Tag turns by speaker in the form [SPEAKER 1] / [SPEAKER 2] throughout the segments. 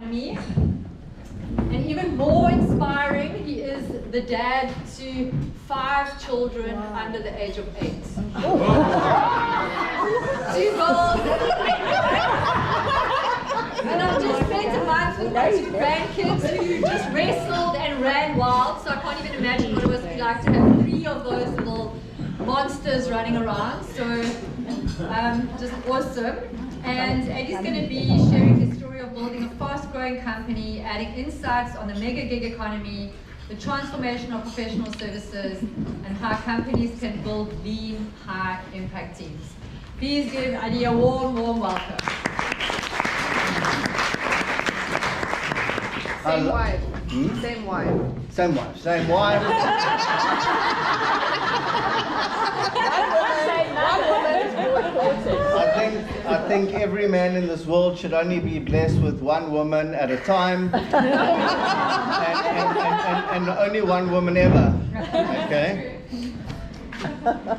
[SPEAKER 1] Me. And even more inspiring, he is the dad to 5 children under the age of 8. 2 girls. And I've just spent a month with my 2 grandkids who just wrestled and ran wild, so I can't even imagine what it was like to have 3 of those little monsters running around. So just awesome. And Adi's going to be sharing his story of building a fast-growing company, adding insights on the mega gig economy, the transformation of professional services, and how companies can build lean, high-impact teams. Please give Adi a warm, warm welcome.
[SPEAKER 2] Same wife. Same wife.
[SPEAKER 3] Same wife. Same wife. I think every man in this world should only be blessed with 1 woman at a time, and only 1 woman ever. Okay.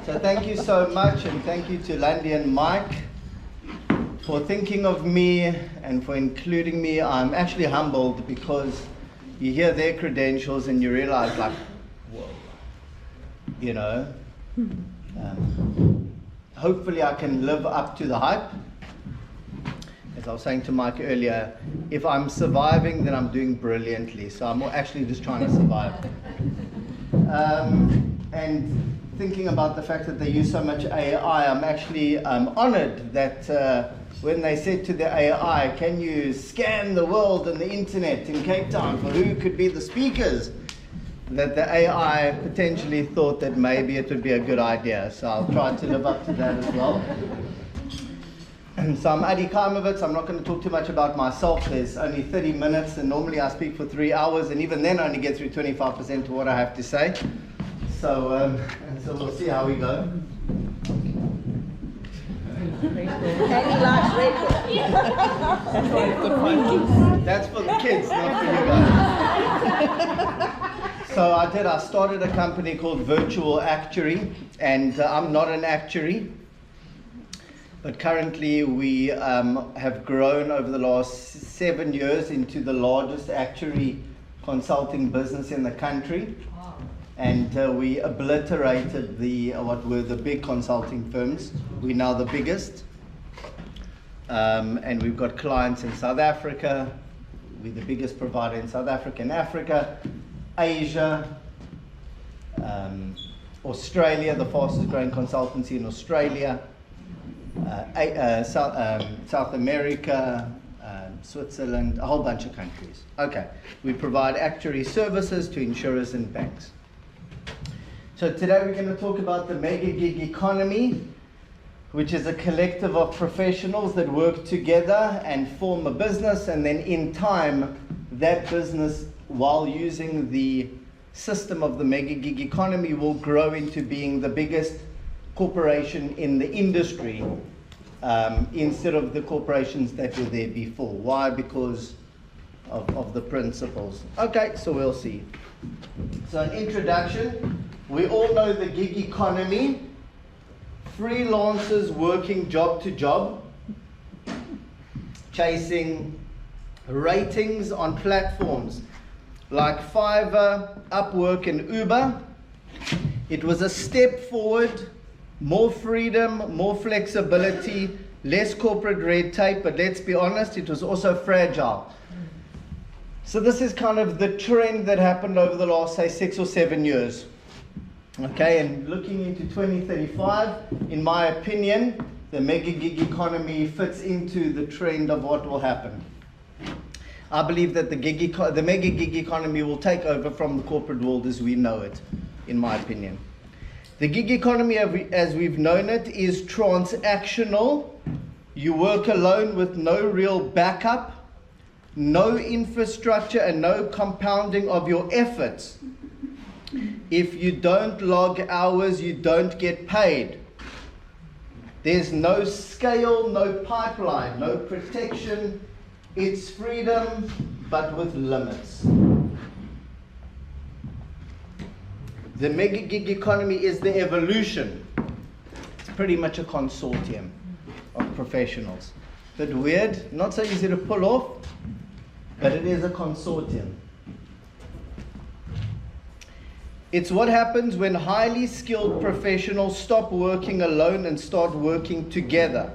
[SPEAKER 3] So thank you so much, and thank you to Landy and Mike for thinking of me and for including me. I'm actually humbled because you hear their credentials and you realize, like, whoa, you know. Hopefully I can live up to the hype. As I was saying to Mike earlier, if I'm surviving, then I'm doing brilliantly. So I'm actually just trying to survive. And thinking about the fact that they use so much AI, I'm actually honored that when they said to the AI, can you scan the world and the internet in Cape Town for who could be the speakers, that the AI potentially thought that maybe it would be a good idea. So I'll try to live up to that as well. And so I'm Adi Kaimowitz. I'm not going to talk too much about myself. There's only 30 minutes, and normally I speak for 3 hours, and even then I only get through 25% of what I have to say. So, so we'll see how we go. That's for the kids, not for you guys. So I started a company called Virtual Actuary, and I'm not an actuary, but currently we have grown over the last 7 years into the largest actuary consulting business in the country. Wow. And we obliterated what were the big consulting firms. We're now the biggest. And we've got clients in South Africa. We're the biggest provider in South Africa and Africa. Asia, Australia, the fastest growing consultancy in Australia, South America, Switzerland, a whole bunch of countries. Okay, we provide actuary services to insurers and banks. So today we're going to talk about the mega gig economy, which is a collective of professionals that work together and form a business, and then in time, that business, while using the system of the mega gig economy, will grow into being the biggest corporation in the industry instead of the corporations that were there before. Why? Because of the principles. Okay, so we'll see. So an introduction. We all know the gig economy. Freelancers working job to job, chasing ratings on platforms like Fiverr, Upwork, and Uber. It was a step forward, more freedom, more flexibility, less corporate red tape, but let's be honest, it was also fragile. So this is kind of the trend that happened over the last, say, 6 or 7 years. Okay, and looking into 2035, in my opinion, the mega gig economy fits into the trend of what will happen. I believe that the mega gig economy will take over from the corporate world as we know it, in my opinion. The gig economy as we've known it is transactional. You work alone with no real backup, no infrastructure, and no compounding of your efforts. If you don't log hours, you don't get paid. There's no scale, no pipeline, no protection. It's freedom, but with limits. The mega gig economy is the evolution. It's pretty much a consortium of professionals. Bit weird, not so easy to pull off, but it is a consortium. It's what happens when highly skilled professionals stop working alone and start working together.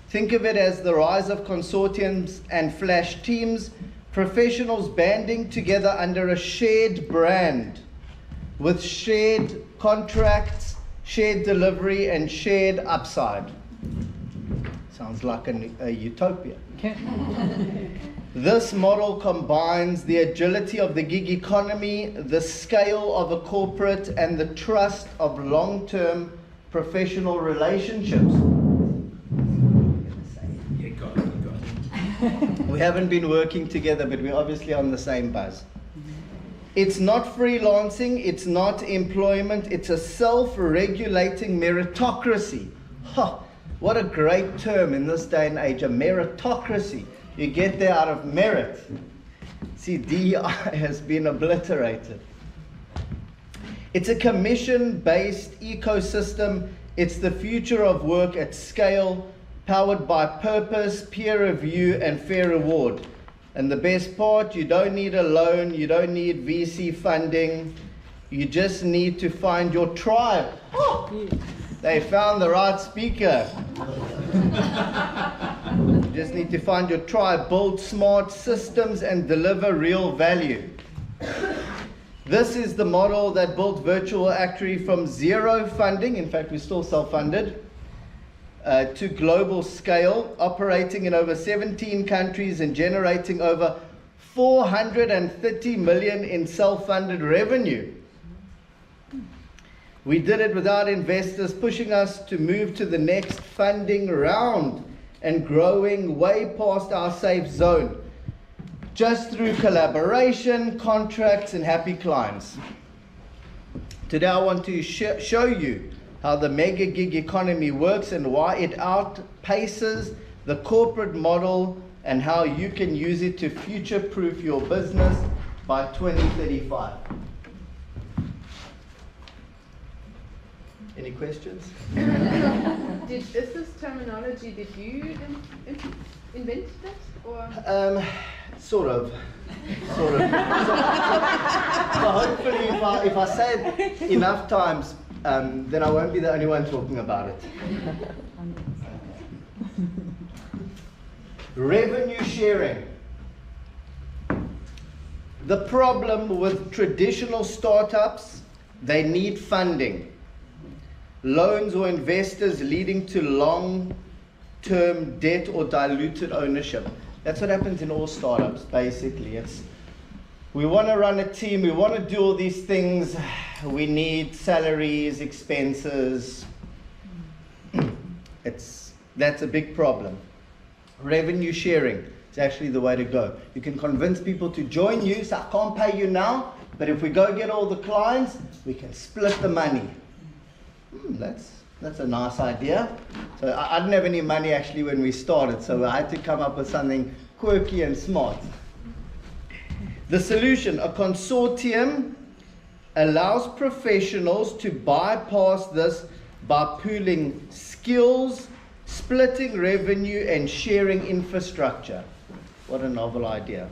[SPEAKER 3] Think of it as the rise of consortiums and flash teams, professionals banding together under a shared brand with shared contracts, shared delivery, and shared upside. Sounds like a utopia. This model combines the agility of the gig economy, the scale of a corporate, and the trust of long-term professional relationships.
[SPEAKER 4] Yeah, got it.
[SPEAKER 3] We haven't been working together, but we're obviously on the same buzz. It's not freelancing, it's not employment, it's a self-regulating meritocracy. Ha, what a great term in this day and age, a meritocracy. You get there out of merit. See, DEI has been obliterated. It's a commission-based ecosystem. It's the future of work at scale, powered by purpose, peer review, and fair reward. And the best part, you don't need a loan, you don't need VC funding, you just need to find your tribe. Oh, they found the right speaker. You just need to find your tribe, build smart systems, and deliver real value. This is the model that built Virtual Actuary from zero funding, in fact we're still self-funded, to global scale, operating in over 17 countries and generating over 430 million in self-funded revenue. We did it without investors pushing us to move to the next funding round and growing way past our safe zone, just through collaboration, contracts, and happy clients. Today I want to show you how the mega gig economy works and why it outpaces the corporate model and how you can use it to future-proof your business by 2035. Any questions?
[SPEAKER 2] Is this terminology, did you invent that? Or?
[SPEAKER 3] Sort of. So hopefully if I say it enough times, then I won't be the only one talking about it. Revenue sharing. The problem with traditional startups, they need funding. Loans or investors leading to long-term debt or diluted ownership. That's what happens in all startups, basically. We want to run a team, we want to do all these things, we need salaries, expenses. That's a big problem. Revenue sharing is actually the way to go. You can convince people to join you, so I can't pay you now, but if we go get all the clients, we can split the money. That's a nice idea. So I didn't have any money actually when we started, so I had to come up with something quirky and smart. The solution, a consortium, allows professionals to bypass this by pooling skills, splitting revenue, and sharing infrastructure. What a novel idea.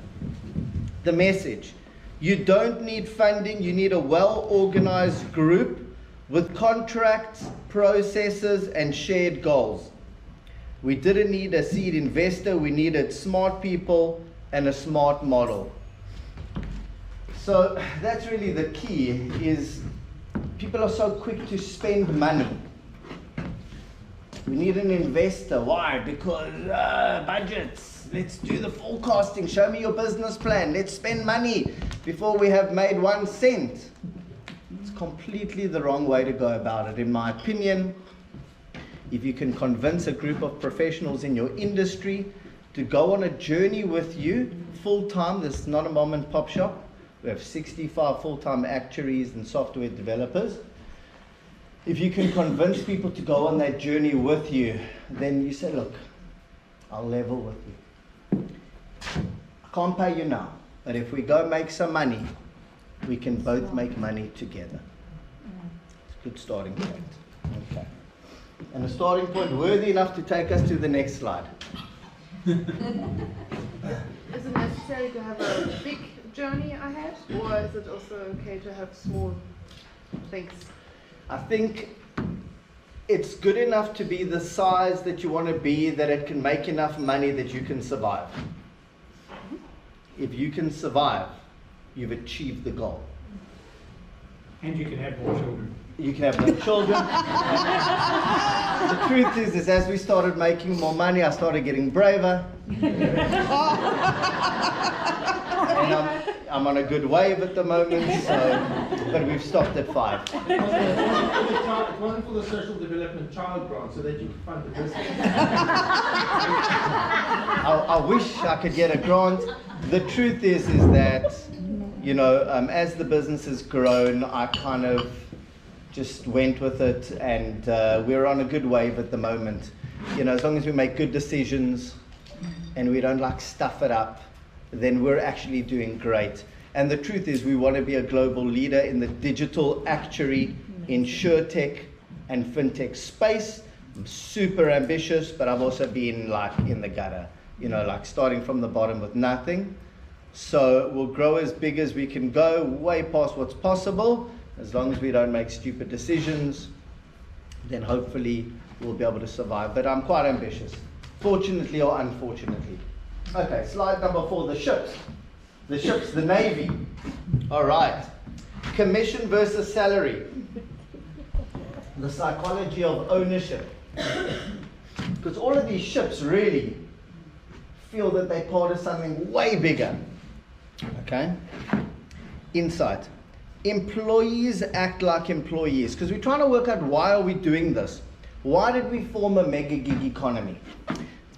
[SPEAKER 3] The message, you don't need funding, you need a well-organized group with contracts, processes, and shared goals. We didn't need a seed investor, we needed smart people and a smart model. So that's really the key, is people are so quick to spend money. We need an investor. Why? Because budgets. Let's do the forecasting. Show me your business plan. Let's spend money before we have made 1 cent. It's completely the wrong way to go about it, in my opinion. If you can convince a group of professionals in your industry to go on a journey with you full-time, this is not a mom and pop shop. We have 65 full-time actuaries and software developers. If you can convince people to go on that journey with you, then you say, look, I'll level with you. I can't pay you now, but if we go make some money, we can both make money together. It's a good starting point. Okay. And a starting point worthy enough to take us to the next slide.
[SPEAKER 2] Isn't it necessary to have a big journey ahead, or is it also okay to have small things?
[SPEAKER 3] I think it's good enough to be the size that you want to be, that it can make enough money that you can survive. If you can survive, you've achieved the goal.
[SPEAKER 4] And you can have more children.
[SPEAKER 3] You can have more children. The truth is as we started making more money, I started getting braver. And I'm on a good wave at the moment, but we've stopped at 5.
[SPEAKER 5] It wasn't for the social development child grant, so that you could fund the business.
[SPEAKER 3] I wish I could get a grant. The truth is that, you know, as the business has grown, I kind of just went with it, and we're on a good wave at the moment. You know, as long as we make good decisions and we don't like stuff it up, then we're actually doing great. And the truth is we want to be a global leader in the digital actuary, insurtech and fintech space. I'm super ambitious, but I've also been like in the gutter, you know, like starting from the bottom with nothing. So we'll grow as big as we can go, way past what's possible. As long as we don't make stupid decisions, then hopefully we'll be able to survive. But I'm quite ambitious, fortunately or unfortunately. Okay, slide number 4, the ships. The ships, the Navy. All right. Commission versus salary. The psychology of ownership. Because all of these ships really feel that they're part of something way bigger. Okay? Insight. Employees act like employees. Because we're trying to work out, why are we doing this? Why did we form a mega gig economy?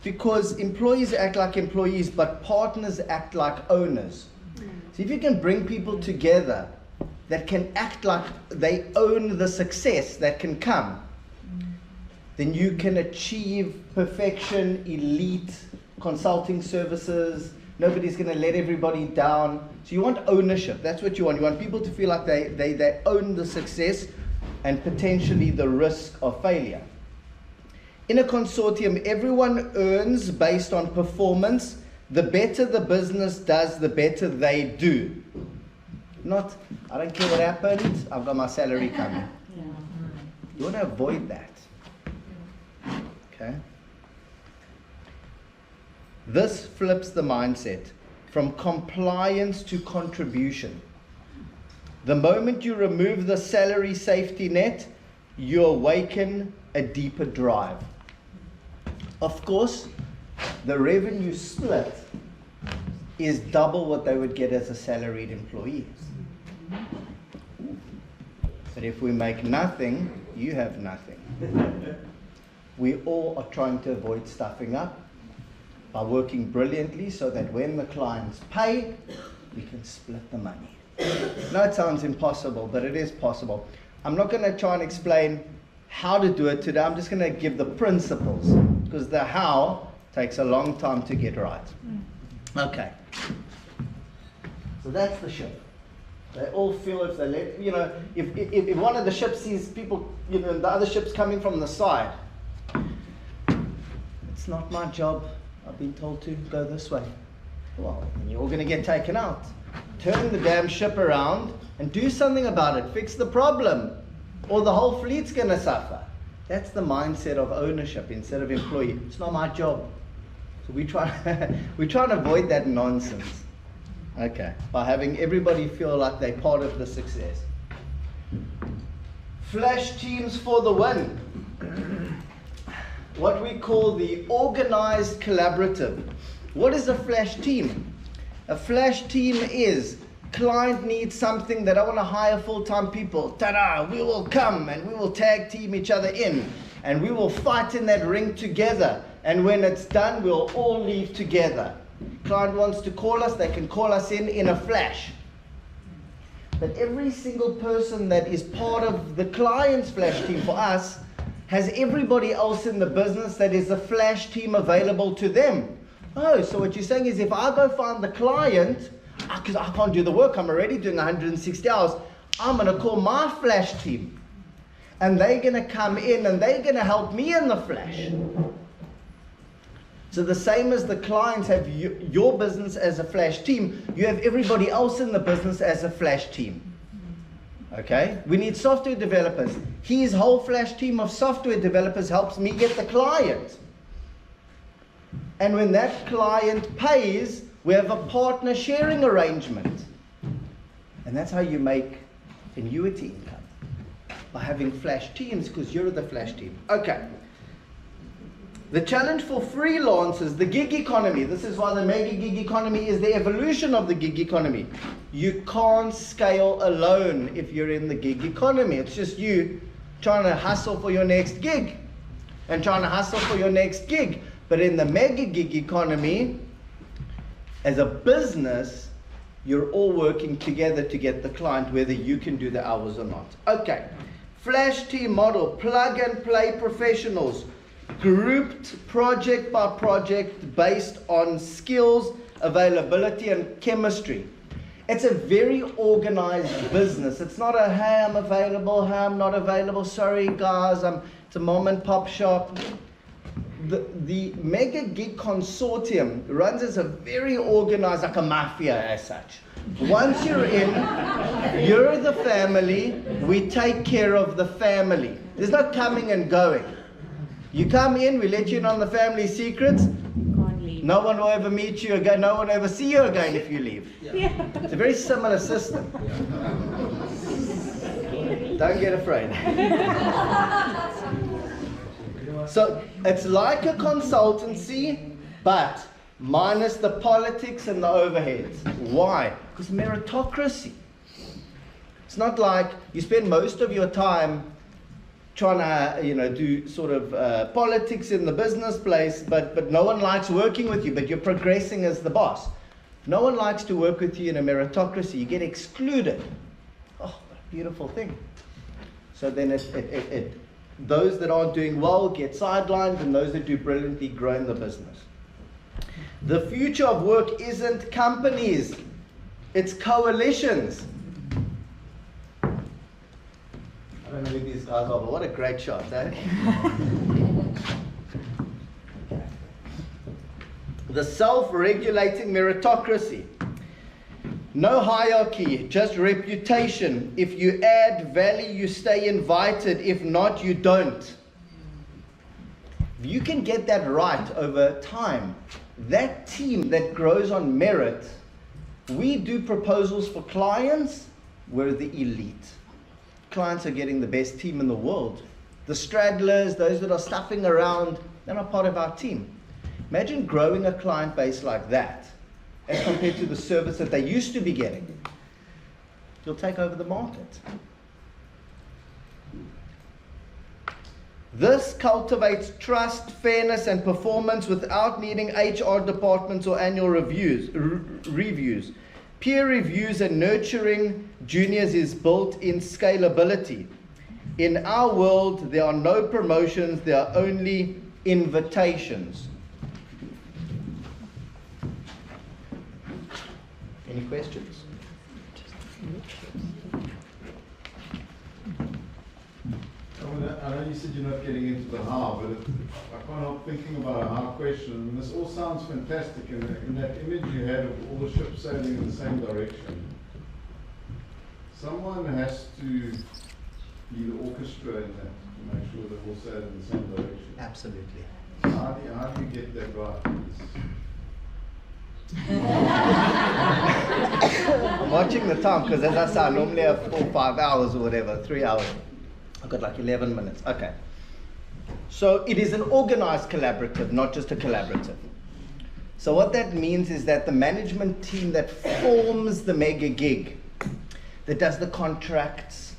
[SPEAKER 3] Because employees act like employees, but partners act like owners. So if you can bring people together that can act like they own the success that can come, then you can achieve perfection, elite consulting services. Nobody's going to let everybody down. So you want ownership. That's what you want. You want people to feel like they own the success and potentially the risk of failure. In a consortium, everyone earns based on performance. The better the business does, the better they do. Not, I don't care what happened, I've got my salary coming. You want to avoid that. Okay? This flips the mindset from compliance to contribution. The moment you remove the salary safety net, you awaken a deeper drive. Of course, the revenue split is double what they would get as a salaried employee. But if we make nothing, you have nothing. We all are trying to avoid stuffing up by working brilliantly so that when the clients pay, we can split the money. Now it sounds impossible, but it is possible. I'm not going to try and explain how to do it today. I'm just going to give the principles, because the how takes a long time to get right. Okay. So that's the ship. They all feel if they let, you know, if one of the ships sees people, you know, the other ship's coming from the side, it's not my job. I've been told to go this way. Well, then you're all going to get taken out. Turn the damn ship around and do something about it. Fix the problem, or the whole fleet's going to suffer. That's the mindset of ownership instead of employee. It's not my job. So we try to avoid that nonsense. Okay, by having everybody feel like they're part of the success. Flash teams for the win. What we call the organized collaborative. What is a flash team? A flash team is, client needs something that I want to hire full-time people. Ta-da! We will come and we will tag team each other in, and we will fight in that ring together. And when it's done, we'll all leave together. Client wants to call us, they can call us in a flash. But every single person that is part of the client's flash team for us has everybody else in the business that is a flash team available to them. Oh, so what you're saying is, if I go find the client, because I can't do the work, I'm already doing 160 hours, I'm going to call my flash team. And they're going to come in and they're going to help me in the flash. So the same as the clients have your business as a flash team, you have everybody else in the business as a flash team. Okay? We need software developers. His whole flash team of software developers helps me get the client. And when that client pays, we have a partner sharing arrangement. And that's how you make annuity income, by having flash teams, because you're the flash team. Okay. The challenge for freelancers, the gig economy. This is why the mega gig economy is the evolution of the gig economy. You can't scale alone if you're in the gig economy. It's just you trying to hustle for your next gig and trying to hustle for your next gig. But in the mega gig economy, as a business, you're all working together to get the client, whether you can do the hours or not. Okay, flash team model, plug and play professionals, grouped project by project based on skills, availability, and chemistry. It's a very organized business. It's not a, hey, I'm available, hey, I'm not available, sorry guys, it's a mom and pop shop. The Mega Gig Consortium runs as a very organized, like a mafia as such. Once you're in, you're the family, we take care of the family. There's no coming and going. You come in, we let you in on the family secrets. No one will ever meet you again, no one will ever see you again if you leave.
[SPEAKER 6] Yeah.
[SPEAKER 3] It's a very similar system. Don't get afraid. So it's like a consultancy, but minus the politics and the overheads. Why? Because meritocracy. It's not like you spend most of your time trying to, do sort of politics in the business place, but no one likes working with you, but you're progressing as the boss. No one likes to work with you in a meritocracy. You get excluded. Oh, what a beautiful thing. So then those that aren't doing well get sidelined, and those that do brilliantly grow in the business. The future of work isn't companies, it's coalitions. I don't know who these guys are, but what a great shot, eh? The self-regulating meritocracy. No hierarchy, just reputation. If you add value, you stay invited. If not, you don't. If you can get that right over time, that team that grows on merit, we do proposals for clients, we're the elite. Clients are getting the best team in the world. The stragglers, those that are stuffing around, they're not part of our team. Imagine growing a client base like that, as compared to the service that they used to be getting. You'll take over the market. This cultivates trust, fairness, and performance without needing HR departments or annual reviews. Peer reviews and nurturing juniors is built in scalability. In our world, there are no promotions, there are only invitations. Any questions?
[SPEAKER 7] I know you said you're not getting into the how, but I can't help thinking about a how question. I mean, this all sounds fantastic, and in that image you had of all the ships sailing in the same direction. Someone has to be the orchestra in that, to make sure they're all sailing in the same direction.
[SPEAKER 3] Absolutely.
[SPEAKER 7] How do you get that right?
[SPEAKER 3] I'm watching the time, because as I say, I normally have 4 or 5 hours or whatever, 3 hours. I've got like 11 minutes. Okay. So it is an organized collaborative, not just a collaborative. So what that means is that the management team that forms the mega gig, that does the contracts,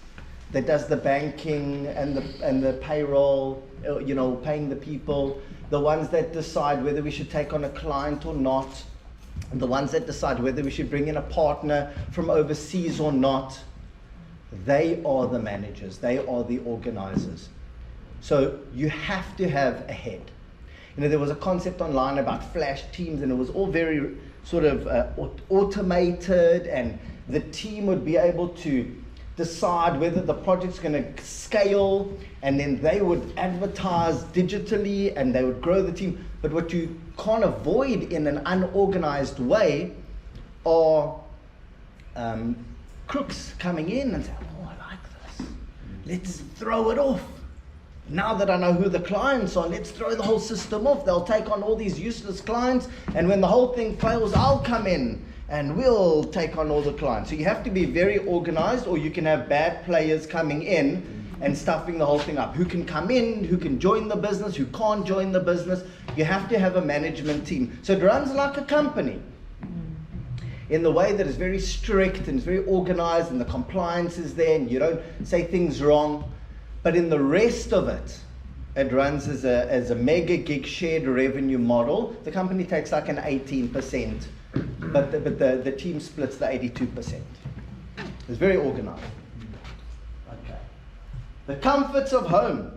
[SPEAKER 3] that does the banking and the payroll, paying the people, the ones that decide whether we should take on a client or not, and the ones that decide whether we should bring in a partner from overseas or not, they are the managers, they are the organizers. So you have to have a head. There was a concept online about flash teams, and it was all very sort of automated, and the team would be able to decide whether the project's going to scale, and then they would advertise digitally and they would grow the team. But what you can't avoid in an unorganized way are crooks coming in and saying, oh, I like this. Let's throw it off. Now that I know who the clients are, let's throw the whole system off. They'll take on all these useless clients, and when the whole thing fails, I'll come in and we'll take on all the clients. So you have to be very organized, or you can have bad players coming in and stuffing the whole thing up. Who can come in, who can join the business, who can't join the business. You have to have a management team. So it runs like a company in the way that is very strict and is very organized, and the compliance is there, and you don't say things wrong. But in the rest of it, it runs as a mega gig shared revenue model. The company takes like an 18%, but the team splits the 82%. It's very organized. Okay. The comforts of home.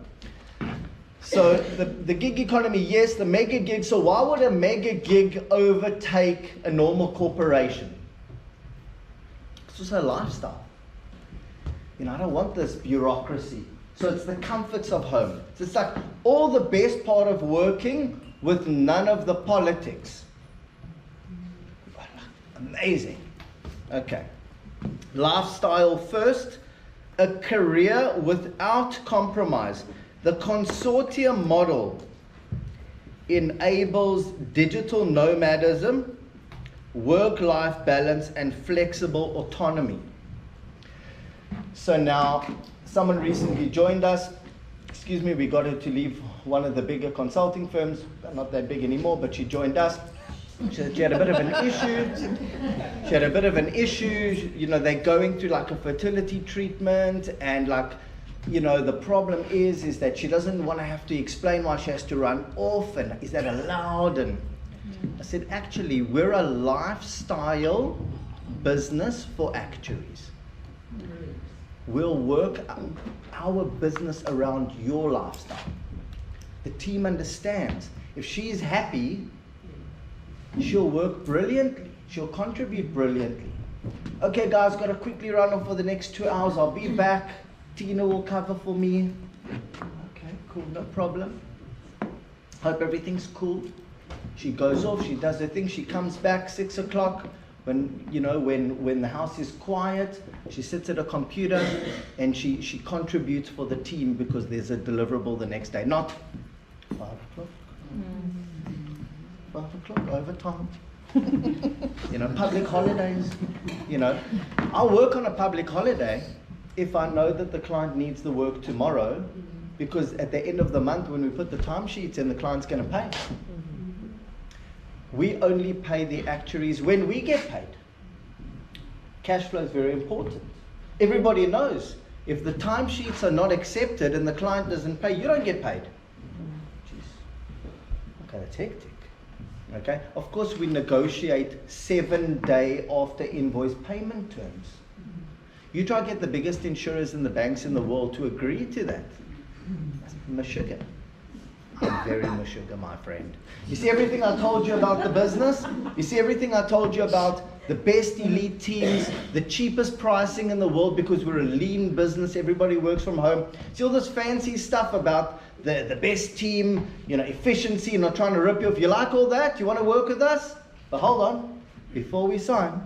[SPEAKER 3] So the gig economy, yes, the mega gig. So why would a mega gig overtake a normal corporation? It's also a lifestyle. You know, I don't want this bureaucracy. So it's the comforts of home. So it's like all the best part of working with none of the politics. Amazing. Okay. Lifestyle first, a career without compromise. The Consortium model enables digital nomadism, work-life balance, and flexible autonomy. So now, someone recently joined us. Excuse me, we got her to leave one of the bigger consulting firms. Not that big anymore, but she joined us. She had a bit of an issue. You know, they're going through like a fertility treatment, and like, you know, the problem is that she doesn't want to have to explain why she has to run off, and is that allowed? And I said, actually, we're a lifestyle business for actuaries. We'll work our business around your lifestyle. The team understands. If she's happy, she'll work brilliantly. She'll contribute brilliantly. Okay, guys, got to quickly run off for the next 2 hours. I'll be back. Tina will cover for me. Okay, cool, no problem. Hope everything's cool. She goes off, she does her thing, she comes back 6 o'clock. When the house is quiet, she sits at a computer and she contributes for the team because there's a deliverable the next day. Not 5 o'clock. 5 o'clock, overtime. You know, public holidays. You know, I'll work on a public holiday if I know that the client needs the work tomorrow, because at the end of the month when we put the timesheets in, the client's going to pay. We only pay the actuaries when we get paid. Cash flow is very important. Everybody knows if the timesheets are not accepted and the client doesn't pay, you don't get paid. Jeez. Okay, that's hectic. Okay, of course we negotiate 7-day after invoice payment terms. You try to get the biggest insurers and the banks in the world to agree to that. That's mashuga. I'm very mashuga, my friend. You see everything I told you about the business? You see everything I told you about the best elite teams, the cheapest pricing in the world because we're a lean business, everybody works from home. See all this fancy stuff about the best team, you know, efficiency, not trying to rip you off. You like all that? You want to work with us? But hold on, before we sign,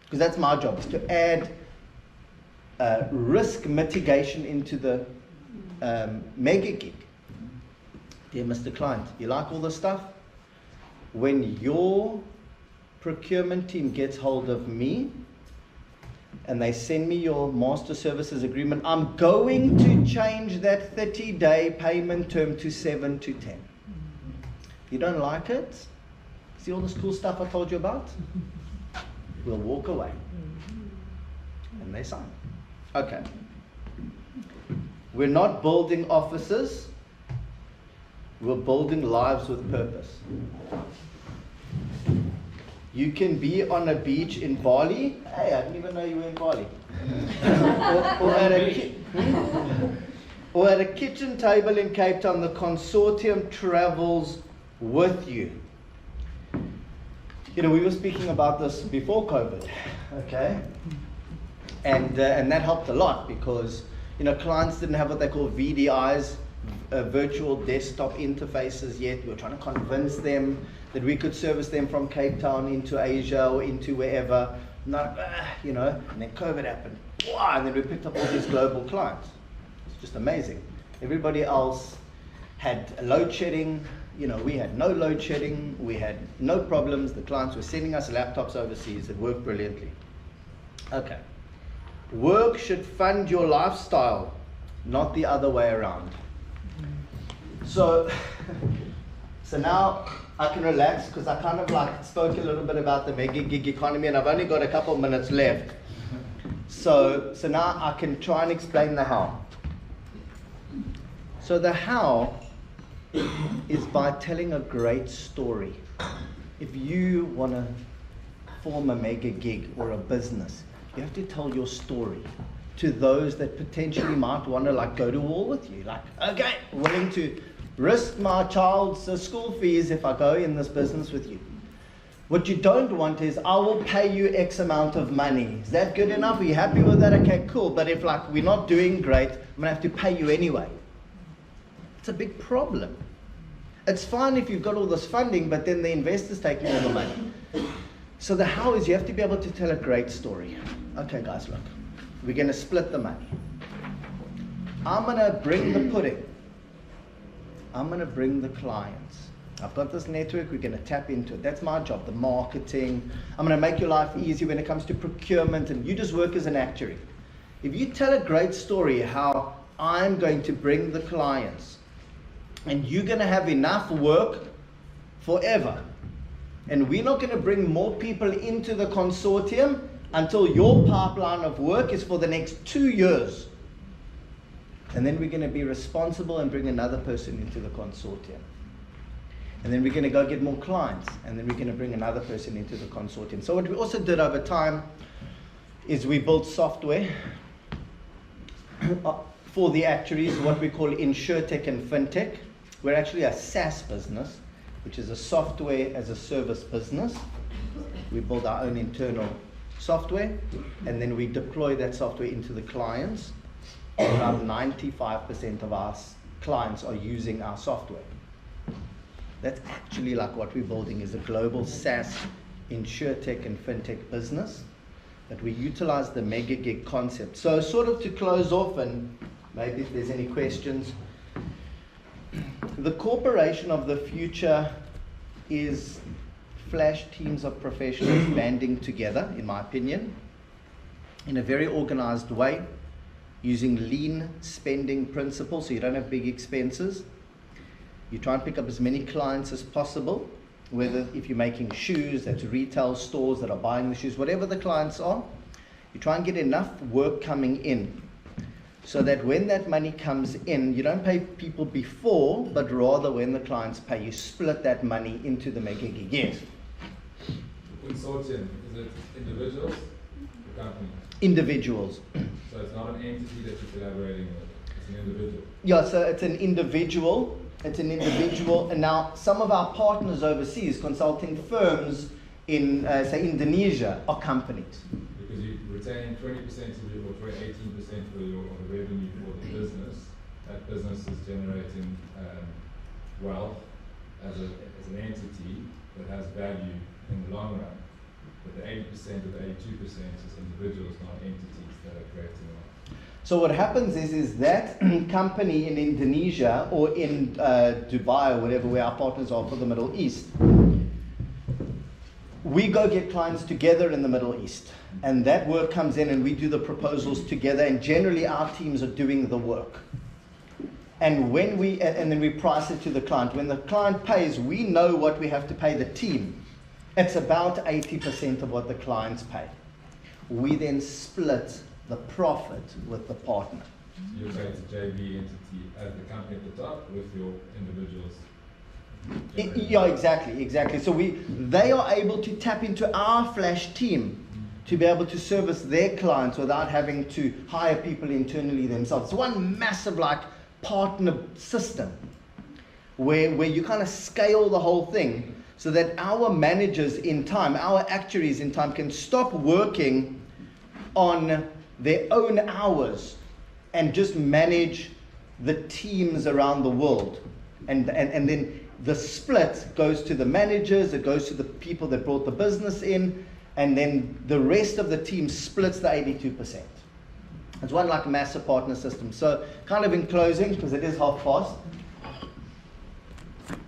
[SPEAKER 3] because that's my job, is to add risk mitigation into the mega gig. Dear Mr. Client, you like all this stuff? When your procurement team gets hold of me and they send me your master services agreement, I'm going to change that 30-day payment term to 7 to 10. If you don't like it, see all this cool stuff I told you about? We'll walk away. And they sign. Okay. We're not building offices. We're building lives with purpose. You can be on a beach in Bali. Hey, I didn't even know you were in Bali. or at a kitchen table in Cape Town. The Consortium travels with you. You know, we were speaking about this before COVID, okay? And that helped a lot because, you know, clients didn't have what they call VDIs, virtual desktop interfaces yet. We were trying to convince them that we could service them from Cape Town into Asia or into wherever. Not, you know, and then COVID happened. Wow, and then we picked up all these global clients. It's just amazing. Everybody else had load shedding. You know, we had no load shedding. We had no problems. The clients were sending us laptops overseas. It worked brilliantly. Okay. Work should fund your lifestyle, not the other way around. So now I can relax because I kind of like spoke a little bit about the mega gig economy, and I've only got a couple of minutes left. So now I can try and explain the how. So the how is by telling a great story. If you want to form a mega gig or a business, you have to tell your story to those that potentially might want to like go to war with you. Like, okay, willing to risk my child's school fees if I go in this business with you. What you don't want is, I will pay you X amount of money. Is that good enough? Are you happy with that? Okay, cool. But if like we're not doing great, I'm going to have to pay you anyway. It's a big problem. It's fine if you've got all this funding, but then the investors taking all the money. So the how is you have to be able to tell a great story. Okay guys, look, we're going to split the money. I'm going to bring the pudding. I'm going to bring the clients. I've got this network, we're going to tap into it. That's my job, the marketing. I'm going to make your life easier when it comes to procurement, and you just work as an actuary. If you tell a great story how I'm going to bring the clients, and you're going to have enough work forever, and we're not going to bring more people into the consortium until your pipeline of work is for the next 2 years. And then we're going to be responsible and bring another person into the consortium. And then we're going to go get more clients, and then we're going to bring another person into the consortium. So what we also did over time is we built software for the actuaries, what we call InsurTech and FinTech. We're actually a SaaS business, which is a software as a service business. We build our own internal software, and then we deploy that software into the clients. Around 95% of our clients are using our software. That's actually like what we're building is a global SaaS InsurTech and FinTech business that we utilize the mega gig concept. So sort of to close off, and maybe if there's any questions, the corporation of the future is flash teams of professionals banding together, in my opinion, in a very organized way, using lean spending principles, so you don't have big expenses. You try and pick up as many clients as possible, whether if you're making shoes, that's retail stores that are buying the shoes, whatever the clients are, you try and get enough work coming in so that when that money comes in, you don't pay people before, but rather when the clients pay, you split that money into the mega gig. Yes?
[SPEAKER 6] Consortium, is it individuals or companies?
[SPEAKER 3] Individuals.
[SPEAKER 6] So it's not an entity that you're collaborating with, it's an individual.
[SPEAKER 3] Yeah, so it's an individual. It's an individual. And now some of our partners overseas, consulting firms in, say, Indonesia, are companies.
[SPEAKER 6] Because you retain 20% of your, or 18% of the revenue for the business. That business is generating wealth as an entity that has value in the long run. But the 80% or the 82% is individuals, not entities that are creating wealth.
[SPEAKER 3] So what happens is that company in Indonesia or in Dubai or whatever, where our partners are for the Middle East, we go get clients together in the Middle East, and that work comes in and we do the proposals together, and generally our teams are doing the work. And when and then we price it to the client. When the client pays, we know what we have to pay the team. It's about 80% of what the clients pay. We then split the profit with the partner.
[SPEAKER 6] You create a JV entity as the company at the top with your individuals.
[SPEAKER 3] Yeah, exactly. So they are able to tap into our flash team to be able to service their clients without having to hire people internally themselves. It's one massive like partner system where you kind of scale the whole thing so that our managers in time, our actuaries in time can stop working on their own hours and just manage the teams around the world. And then the split goes to the managers, it goes to the people that brought the business in, and then the rest of the team splits the 82%. It's one like a master partner system. So kind of in closing, because it is half past,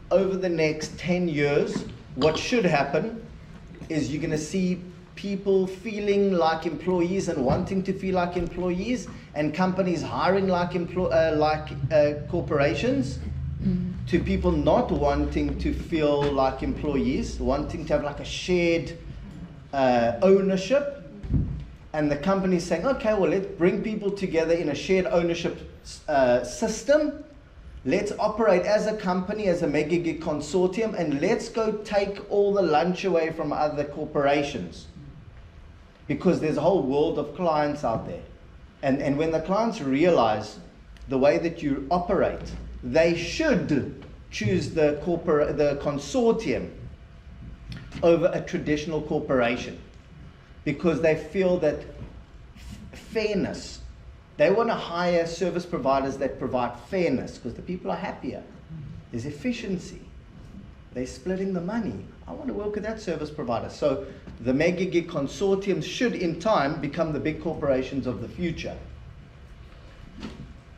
[SPEAKER 3] over the next 10 years, what should happen is you're going to see people feeling like employees and wanting to feel like employees, and companies hiring like corporations, to people not wanting to feel like employees, wanting to have like a shared ownership. And the company is saying, okay, well, let's bring people together in a shared ownership system. Let's operate as a company, as a mega gig consortium, and let's go take all the lunch away from other corporations. Because there's a whole world of clients out there. And when the clients realize the way that you operate, they should choose the consortium over a traditional corporation. Because they feel that fairness, they want to hire service providers that provide fairness, because the people are happier. There's efficiency. They're splitting the money. I want to work with that service provider. So the mega gig consortiums should in time become the big corporations of the future.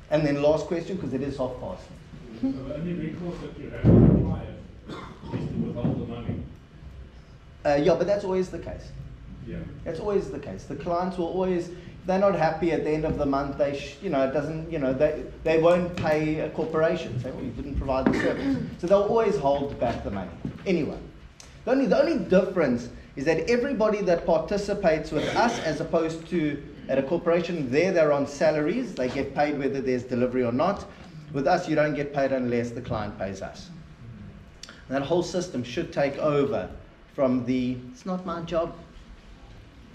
[SPEAKER 3] And then last question, because it is half past.
[SPEAKER 4] So the only recourse that you have to the client is to withhold the money.
[SPEAKER 3] Yeah, but that's always the case.
[SPEAKER 4] Yeah.
[SPEAKER 3] That's always the case. The clients will always, if they're not happy at the end of the month, they they won't pay a corporation. Say, well, you didn't provide the service. So they'll always hold back the money. Anyway, the only difference is that everybody that participates with us, as opposed to at a corporation, they're on salaries. They get paid whether there's delivery or not. With us, you don't get paid unless the client pays us. And that whole system should take over from the, it's not my job.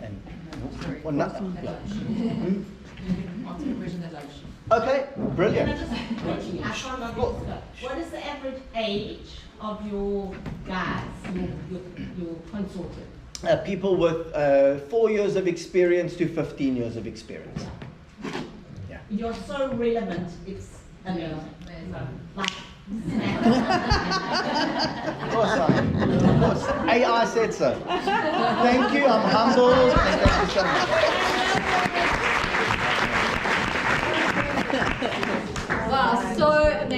[SPEAKER 3] And, well, no, okay, brilliant.
[SPEAKER 8] What is the average age of your guys, your consortium?
[SPEAKER 3] People with 4 years of experience to 15 years of experience. Yeah.
[SPEAKER 8] You're so relevant, it's amazing. Like,
[SPEAKER 3] Of course, of course. AI said so. Thank you, I'm humbled, and thank you so much.
[SPEAKER 1] Wow, so amazing.